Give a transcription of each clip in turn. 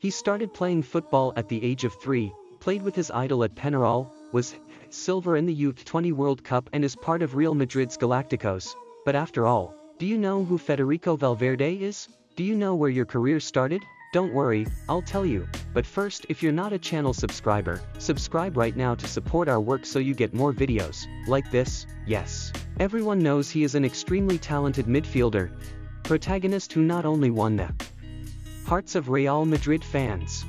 He started playing football at the age of 3, played with his idol at Peñarol, was silver in the U20 World Cup and is part of Real Madrid's Galacticos. But after all, do you know who Federico Valverde is? Do you know where your career started? Don't worry, I'll tell you. But first, if you're not a channel subscriber, subscribe right now to support our work so you get more videos like this. Yes, everyone knows he is an extremely talented midfielder, protagonist who not only won the hearts of Real Madrid fans.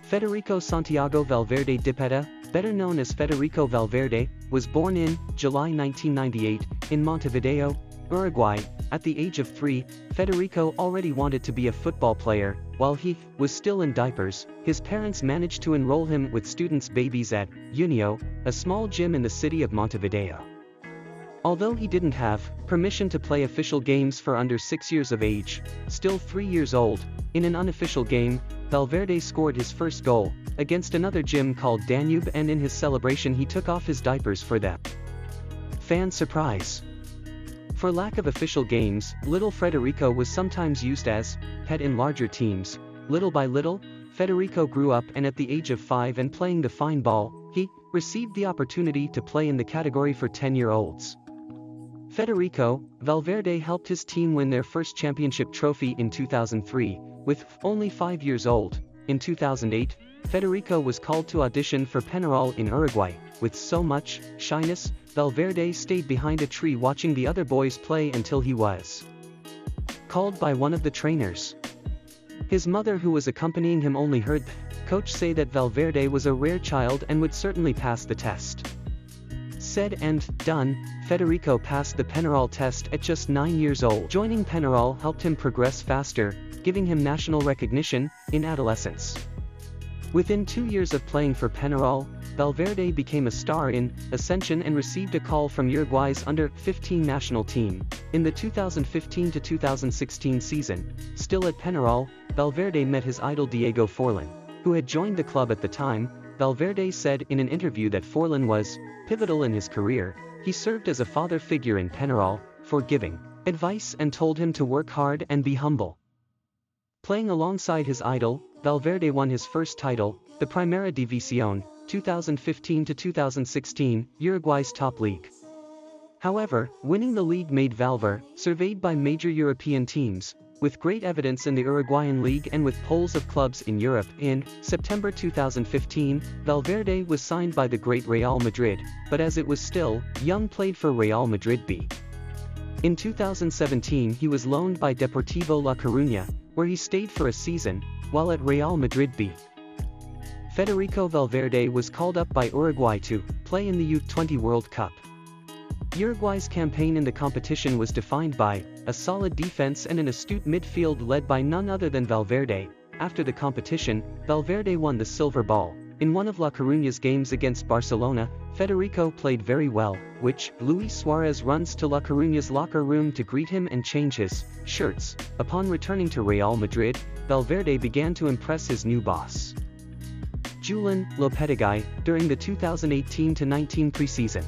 Federico Santiago Valverde Dipetta, better known as Federico Valverde, was born in July 1998 in Montevideo, Uruguay. At the age of 3, Federico already wanted to be a football player. While he was still in diapers, his parents managed to enroll him with students' babies at União, a small gym in the city of Montevideo. Although he didn't have permission to play official games for under 6 years of age, still 3 years old, in an unofficial game, Valverde scored his first goal against another gym called Danube, and in his celebration he took off his diapers for the fan surprise. For lack of official games, little Federico was sometimes used as pet in larger teams. Little by little, Federico grew up, and at the age of 5 and playing the fine ball, he received the opportunity to play in the category for 10-year-olds. Federico Valverde helped his team win their first championship trophy in 2003, with only 5 years old. In 2008, Federico was called to audition for Peñarol in Uruguay. With so much shyness, Valverde stayed behind a tree watching the other boys play until he was called by one of the trainers. His mother, who was accompanying him, only heard the coach say that Valverde was a rare child and would certainly pass the test. Said and done, Federico passed the Peñarol test at just 9 years old. Joining Peñarol helped him progress faster, giving him national recognition in adolescence. Within 2 years of playing for Peñarol, Valverde became a star in Ascension and received a call from Uruguay's under-15 national team. In the 2015-2016 season, still at Peñarol, Valverde met his idol Diego Forlan, who had joined the club at the time. Valverde said in an interview that Forlan was pivotal in his career. He served as a father figure in Peñarol, for giving advice and told him to work hard and be humble. Playing alongside his idol, Valverde won his first title, the Primera División, 2015-2016, Uruguay's top league. However, winning the league made Valverde surveyed by major European teams, with great evidence in the Uruguayan league and with polls of clubs in Europe. In September 2015, Valverde was signed by the great Real Madrid, but as it was still young, played for Real Madrid B. In 2017 he was loaned by Deportivo La Coruña, where he stayed for a season, while at Real Madrid B. Federico Valverde was called up by Uruguay to play in the U20 World Cup. Uruguay's campaign in the competition was defined by a solid defense and an astute midfield led by none other than Valverde. After the competition, Valverde won the silver ball. In one of La Coruña's games against Barcelona, Federico played very well, which Luis Suarez runs to La Coruña's locker room to greet him and change his shirts. Upon returning to Real Madrid, Valverde began to impress his new boss, Julen Lopetegui, during the 2018-19 preseason.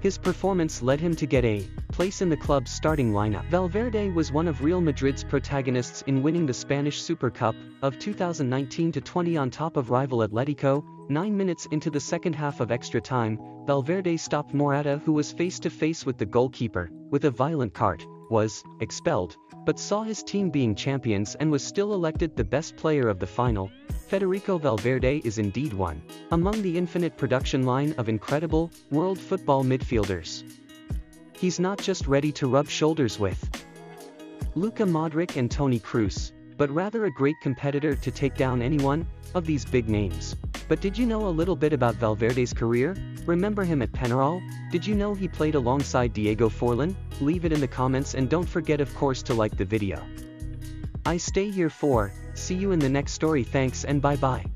His performance led him to get a place in the club's starting lineup. Valverde was one of Real Madrid's protagonists in winning the Spanish Super Cup of 2019-20 on top of rival Atletico. 9 minutes into the second half of extra time, Valverde stopped Morata, who was face-to-face with the goalkeeper, with a violent cart, was expelled, but saw his team being champions and was still elected the best player of the final. Federico Valverde is indeed one among the infinite production line of incredible world football midfielders. He's not just ready to rub shoulders with Luka Modric and Toni Kroos, but rather a great competitor to take down any one of these big names. But did you know a little bit about Valverde's career? Remember him at Peñarol? Did you know he played alongside Diego Forlan? Leave it in the comments and don't forget, of course, to like the video. I stay here for see you in the next story. Thanks and bye bye.